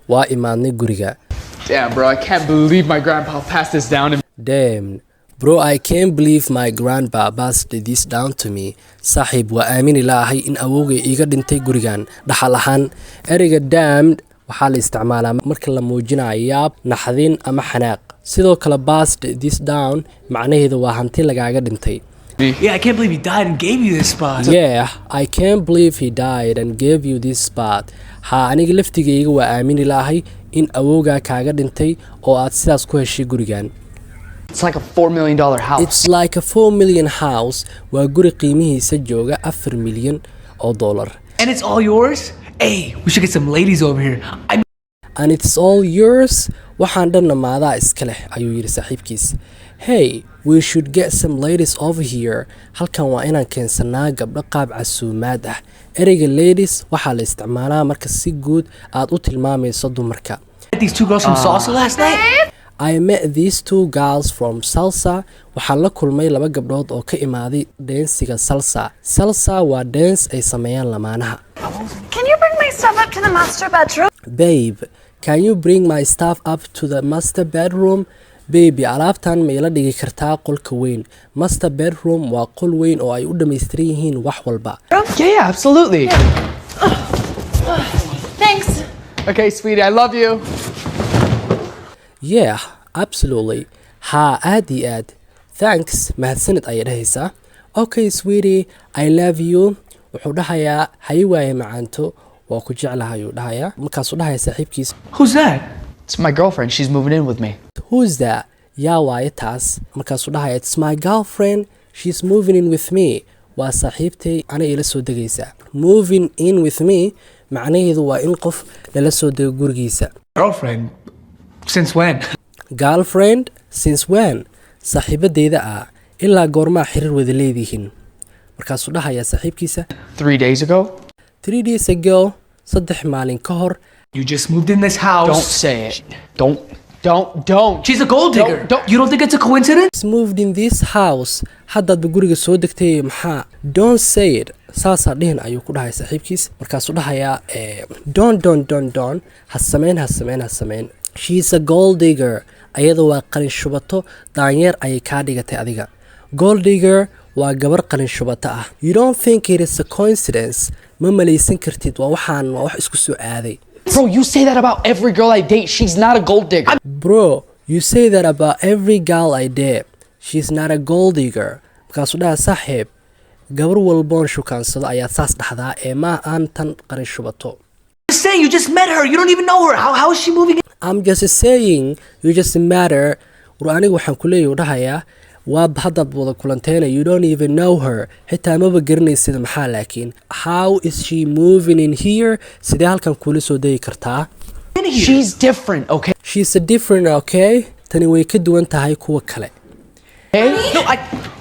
waa imaadnay guriga. Damn, bro, I can't believe my grandpa passed this down to me. Damn, bro, I can't believe my grandpa passed this down to me. Saaxiib, waa aamini laahay in awowgay iga dhintay gurigan dhaxal ahaan. Ereyga damned waxaa la isticmaalaa marka la muujinayo yaab, naxdin ama xanaaq. Sidoo kale passed this down macnaheedu waa hanti lagaaga dhintay. Yeah, I can't believe he died and gave you this spot. Yeah, I can't believe he died and gave you this spot. Ha, aniga laftigayga waa aamini laahay in awowgaa kaaga dhintay oo aad sidaas ku heshay gurigan. It's like a $4 million house. It's like a 4 million house. Waa guri qiimihiisa jooga 4 milyan oo dollar. And it's all yours? Hey, we should get some ladies over here. And it's all yours. Waxaan dhanna maadaa iska leh ayuu yiri saaxiibkiis. Hey, we should get some ladies over here. Halkan waa inaan keensanaa gabdho qaab casuumaad ah. Ereyga ladies waxaa la isticmaalaa marka si guud aad u tilmaamayso dumarka. These two girls from Salsa last night? I met these two girls from Salsa. Waxaan la kulmay laba gabdhood oo ka imaaday dance-iga Salsa. Salsa waa dance ay sameeyaan lamaanaha. Can you bring my stuff up to the master bedroom? Babe, can you bring my stuff up to the master bedroom? Baby, alaabtan ma ila dhigi kartaa qolka weyn. Master bedroom waa qol weyn oo ay u dhameystiran yihiin wax walba. Yeah, absolutely. Thanks. Okay, sweetie, I love you. Yeah, absolutely. Ha, aad iyo aad. Thanks, mahadsanid ayay dhahaysaa. Okay, sweetie, I love you. Wuxuu dhahayaa hayi waaye macaanto waa ku jeclahay ayuu dhahayaa. Markaasuu dhahaya saaxiibkiis. Who's that? It's my girlfriend. She's moving in with me. Who's that? Yaa waaye taas. Markaasuu dhahaya it's my girlfriend. She's moving in with me. Waa saaxiibtay ana ila soo degaysa. Moving in with me macnaheedu waa in qof lala soo dego gurigiisa. Girlfriend? Since when? Girlfriend? Since when? Saaxiibadeyda ah ilaa goormaa xiriir wada leedihiin. Markaasuu dhahaya saaxiibkiisa. 3 days ago? 3 days ago, 3 maalin ka hor. You just moved in this house. Don't say it. Don't. She's a gold digger. You don't think it's a coincidence? Moved in this house. Haddaad guriga soo degtay maxaa? Don't say it. Saasaa dhihin ayuu ku dhahay saaxiibkiis. Markaasuu dhahayaa don't. Ha sameyn. She's a gold digger. Ayada waa qalin shubato daanyeer ayay kaa dhigatay adiga. Gold digger waa gabar qalin shubata ah. You don't think it is a coincidence? Ma malaysan kartid waa wax isku soo aaday. Bro, you say that about every girl I date. She's not a gold digger. Bro, you say that about every girl I date. She's not a gold digger. Markaasuu dhaha saaxiib gabar walboon shukaansado ayaa saas dhaxdaa ee ma aan tan qalin shubato. Just saying, you just met her. You don't even know her. How is she moving in? I'm just saying, you just matter. War anigu waxaan ku leeyahay dhahayaa waa haddaad wada kulanteena you don't even know her. Xitaa maba garanaysid maxaa laakiin. How is she moving in here? Sidee halkan kula soo degi kartaa? She's different, okay? She's a different, okay? Tani way ka duwan tahay kuwa kale. Hey? No,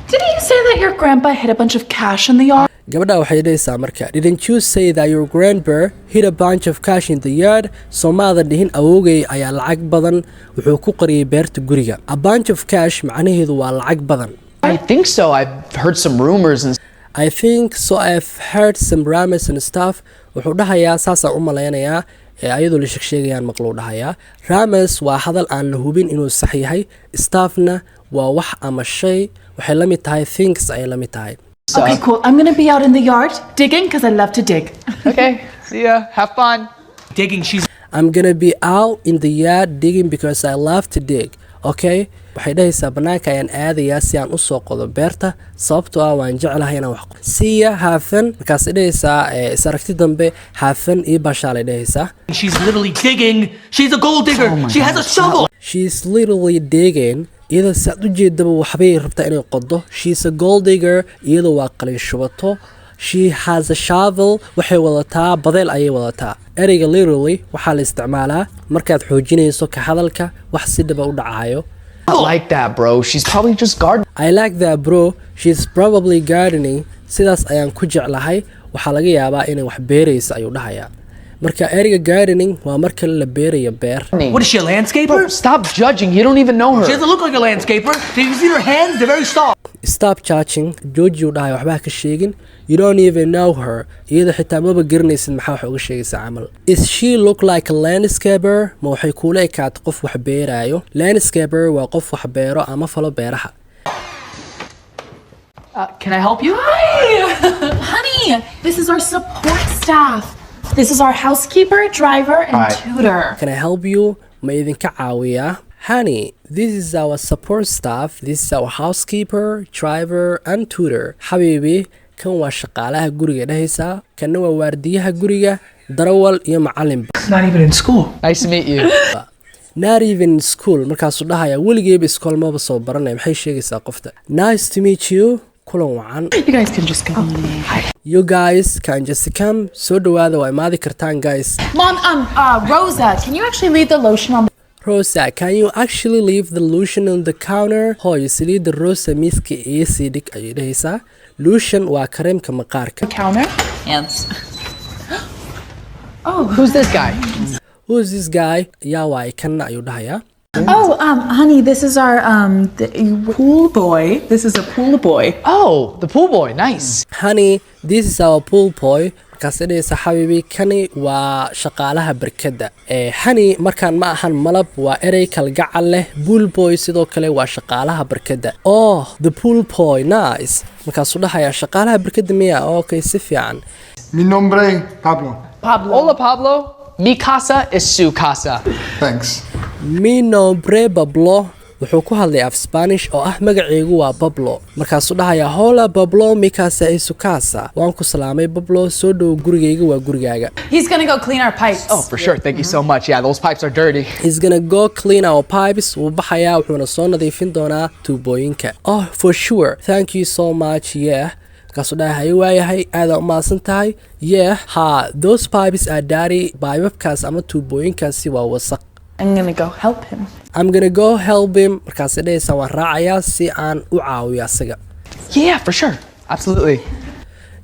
Didn't you say that your grandpa hid a bunch of cash in the yard? Gabadha waxay dhahaysaa marka didn't you say that your grandpa hid a bunch of cash in the yard? Soomaalida dhihin awowgay ayaa lacag badan wuxuu ku qariyay beerta guriga. A bunch of cash macnaheedu waa lacag badan. I think so. I've heard some rumors and I think so. I've heard some rumors and stuff. Wuxuu dhahayaa saasaan u malaynayaa ayadoo la sheegayaan maqluu dhahayaa. Rumors waa hadal aan la hubin inuu sax yahay. Stuffna waa wax ama shay waxay la mid tahay things ay la mid tahay. Okay, cool. I'm gonna be out in the yard digging because I love to dig. okay. See ya. Have fun. digging. I'm gonna be out in the yard digging because I love to dig. Okay? Waxay dhahaysaa banaanka ayaan aadayaa si aan u soo qodo beerta sababtoo ah waan jeclahay inaan wax qodo. See ya, have fun. Markaas dhahaysaa is aragti dambe have fun iyo bashaal dhahaysaa. She's literally digging. She's a gold digger. She has a shovel. She's literally digging. iyada saad u jeedaba waxbay rabtaa inay qodo. She's a gold digger. iyada waa qalin shubato. She has a shovel. waxay wadataa badeel ayay wadataa. ereyga literally waxaa la isticmaalaa markaad xoojinayso ka hadalka wax si dhaba u dhacayo. I like that, bro. She's probably just gardening. I like that, bro. She's probably gardening. sidaas ayaan ku jeclahay. waxaa laga yaabaa inay wax beerayso ayuu dhahayaa. marka ereyga gardening waa marka la beerayo beer. What is she, a landscaper? Bro, stop judging. You don't even know her. She doesn't look like a landscaper. Have you seen her hands? They're very soft. Stop judging. George uu dhahay waxba ka sheegin. you don't even know her iyada xitaa maba garanaysid maxaa wax uga sheegaysaa camal. Is she look like a landscaper ma waxay kuula ekaatay qof wax beeraayo. Landscaper waa qof wax beero ama falo beeraha. Can I help you? Hi! Honey, this is our support staff. This is our housekeeper, driver, and tutor. Can I help you? Ma idinka caawiyaa? Honey, this is our support staff. This is our housekeeper, driver, and tutor. Xabiibi, kan waa shaqaalaha guriga dhehaysa, kanna waa waardiyaha guriga, darawal iyo macallin. Not even in school. Nice to meet you. Not even in school. Markaasuu dhahaya weligeeba iskool maba soo baranay. Maxay sheegaysaa qofta? Nice to meet you. Kulan wacan. You guys can just come. Hi. You guys can just come. Soo dhawaada waa imaadi kartaan guys. Mom, Rosa, can you actually leave the lotion on Rosa, can you actually leave the lotion on the counter? Hooy, saliidda Rosa miiska iyo sii dhig ayay dhahaysaa. Lotion waa kareemka maqaarka. the counter? Yes. Who's this guy? Who's this guy? Yaa waay kanna ayuu dhahayaa. Oh, honey, this is our pool boy. This is a pool boy. Oh, the pool boy. Nice. Honey, this is our pool boy. Markaasay dhahaysaa xabiibi kani waa shaqaalaha barkadda. Honey markaan ma ahan malab waa erey kalgacal leh. Pool boy sidoo kale waa shaqaalaha barkadda. Oh, the pool boy. Nice. Markaasuu dhahayaa shaqaalaha barkadda miya? Okay, si fiican. Mi nombre Pablo. Hola, Pablo. Mi casa es su casa. Thanks. Mi nombre Pablo wuxuu ku hadlay af Spanish oo ah magacaygu waa Pablo. Markaasuu dhahayaa hola Pablo mi casa es su casa. Waan ku salaamay Pablo soo dhow gurigayga waa gurigaaga. He's gonna go clean our pipes. Oh, for sure. Thank you so much. Yeah, those pipes are dirty. He's gonna go clean our pipes. Wuu baxayaa wuxuuna soo nadiifin doonaa tuubooyinka. Oh, for sure. Thank you so much. Yeah. Markaasuu dhahayaa waayahay aad u mahadsan tahay. Yeah. Ha, those pipes are dirty. Baybabkaas ama tuubooyinkaasi waa wasaq. I'm gonna go help him. I'm gonna go help him. Markaasay dhahaysaa waan raacayaa si aan u caawiyo asaga. Yeah, for sure. Absolutely.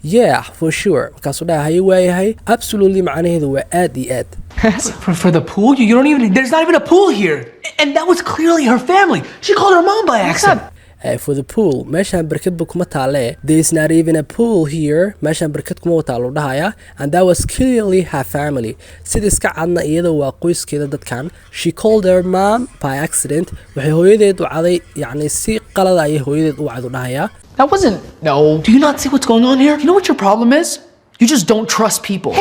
Yeah, for sure. Markaasuu dhahayaa waayahay absolutely macnaheedu waa aad iyo aad. For the pool? You don't even. There's not even a pool here. And that was clearly her family. She called her mom by accident. For the pool meeshaan barkadba kuma taale. There is not even a pool here. Meeshaan barkad kuma taalo dhahayaa. And that was clearly her family. Sida iska cadna iyada waa qoyskeeda dadkan. She called her mom by accident. Waxay hooyadeed u caday yacni si qalad ayay hooyadeed u cad u dhahayaa. That wasn't. No. Do you not see what's going on here? You know what your problem is? You just don't trust people.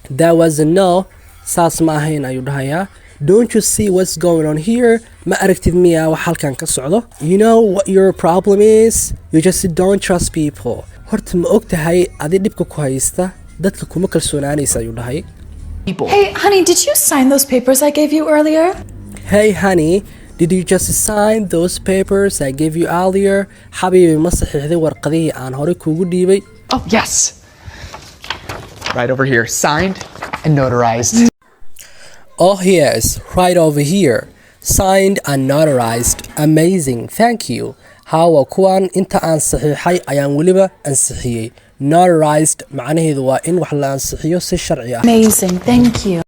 That was a no. Saas ma ahayn ayuu dhahayaa. Don't you see what's going on here? Ma aragtid miya wax halkan ka socdo? You know what your problem is? You just don't trust people. Horta ma og tahay adi dhibka ku haysta dadka kuma kalsoonaanaysa ayuu dhahay. People. Hey, honey, did you sign those papers I gave you earlier? Hey honey, did you just sign those papers I gave you earlier? Xabiibi ma saxiixday warqadihii aan hore kuugu dhiibay? Oh, yes. Right over here. Signed and notarized. Oh yes, right over here. Signed and notarized. Amazing, thank you. Hawa kuwan inta aan saxiixay ayaan weliba ansixiyey. Notarized macnaheedu waa in wax la ansixiyo si sharci ah. Amazing, thank you.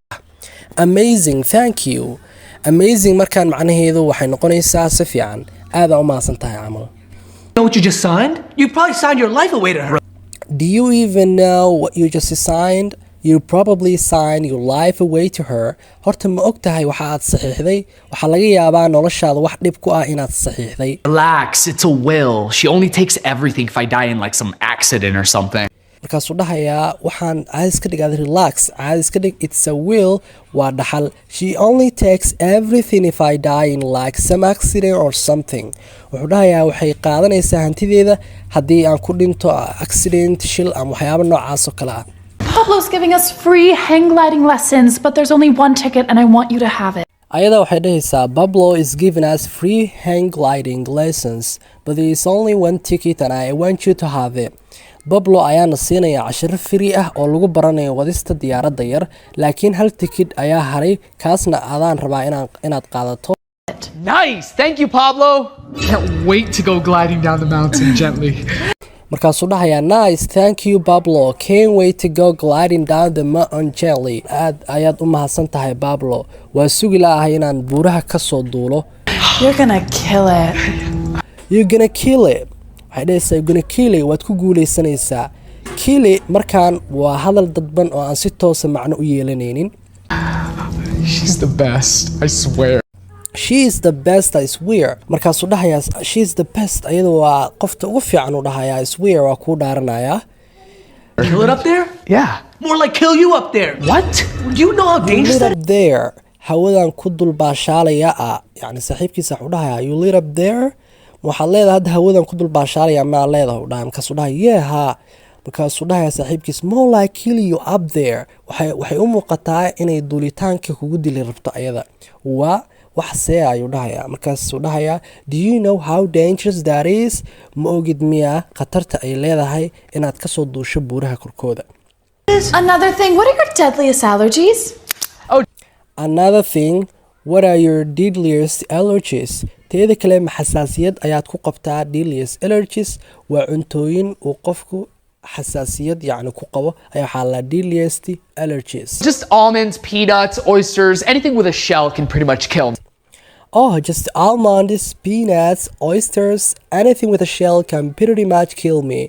Amazing, thank you. Amazing markaan macnaheedu waxay noqonaysaa si fiican. Aad u mahadsan tahay camal. You know what you just signed? You probably signed your life away to her. Do you even know what you just signed? You probably signed your life away to her. Horta ma og tahay waxa aad saxiixday? Waxaa laga yaabaa noloshaada wax dhib ku ah inaad saxiixday. Relax, it's a will. She only takes everything if I die in like some accident or something. Markaasuu dhahayaa waxaan caadis ka dhigaada relax caadis ka dhig it's a will waa dhaxal. She only takes everything if I die in like some accident or something. Wuxuu dhahayaa waxay qaadanaysaa hantideeda haddii aan ku dhinto accident shil ama waxyaabo noocaas oo kale ah. Pablo's giving us free hang gliding lessons, but there's only one ticket and I want you to have it. Ayada waxay dhahaysaa Pablo is giving us free hang gliding lessons, but there is only one ticket and I want you to have it. Pablo ayaana siinaya cashiro free ah oo lagu baranayo wadista diyaaradda yar, laakiin hal ticket ayaa haray kaasna adaan rabaa inaad qaadato. Nice. Thank you, Pablo. Can't wait to go gliding down the mountain gently. Markaasuu dhahayaa nice thank you Pablo can't wait to go gliding down the mountain gently. Aad ayaad u mahadsan tahay Pablo waa sugi laahay inaan buuraha ka soo duulo. You're gonna kill it. You're gonna kill it. Waxay dhahaysaa you're gonna kill it waad ku guulaysanaysaa. kili markaan waa hadal dadban oo aan si toosa macno u yeelanaynin. She's the best, I swear. She is the best, I swear. Markaasuu dhahayaa she is the best ayadu waa qofta ugu fiican u dhahayaa I swear waa kuu dhaaranayaa. Kill it up there? Yeah. More like kill you up there. What? Do you know how dangerous Lit that up there hawadan ku dul baashaalaya ah yani saaxiibkiisa wuxuu dhahayaa you lit up there waxaad leedahay hadda hawadan ku dul baashaalaya ma leedahay u dhahay markaasuu dhahayaa yeah markaasuu dhahayaa saaxiibkiis more like kill you up there waxay u muuqataa inay duulitaanka kugu dili rabto ayada waa wax see ayuu dhahayaa markaasuu dhahayaa do you know how dangerous that is ma ogid miyaa khatarta ay leedahay inaad kasoo duusho buuraha korkooda. Another thing, what are your deadliest allergies? Another thing, what are your deadliest allergies? Teeda kale ma xasaasiyad ayaad ku qabtaa deadliest allergies waa cuntooyin uu qofku xasaasiyad yacni ku qabo ayaa waxaa la deadliest allergies. Just almonds, peanuts, oysters, anything with a shell can pretty much kill me. Oh, just almonds, peanuts, oysters, anything with a shell can pretty much kill me.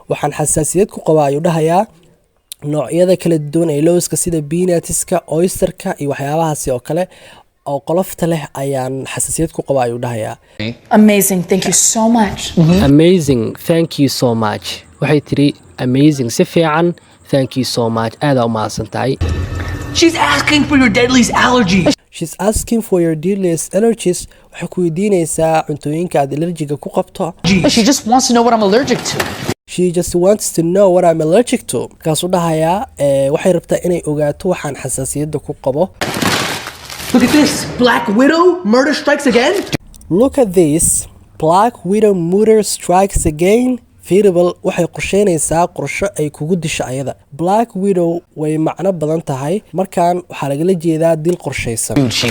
Waxaan xasaasiyad ku qabaa ayuu dhahayaa noocyada kala duwan ee lowska sida peanutska, oysterka iyo waxyaabahaasi oo kale oo qolofta leh ayaan xasaasiyad ku qabaa ayuu dhahayaa. Amazing, thank you so much. Amazing, thank you so much. Waxay tiri amazing si fiican, thank you so much. Aad u mahadsantahay. She's asking for your deadliest allergies. She's asking for your deadliest allergies. Waxay ku weydiinaysaa cuntooyinka aad allergiga ku qabto. She just wants to know what I'm allergic to. She just wants to know what I'm allergic to. Kaasuu dhahayaa waxay rabtaa inay ogaato waxaan xasaasiyadda ku qabo. Look at this. Black Widow murder strikes again. Look at this. Black Widow murder strikes again. Fearable waxay qorsheynaysaa qorsho ay kugu disho ayada. Black Widow way macno badan tahay markaan waxaa lagala jeedaa dil qorshaysan.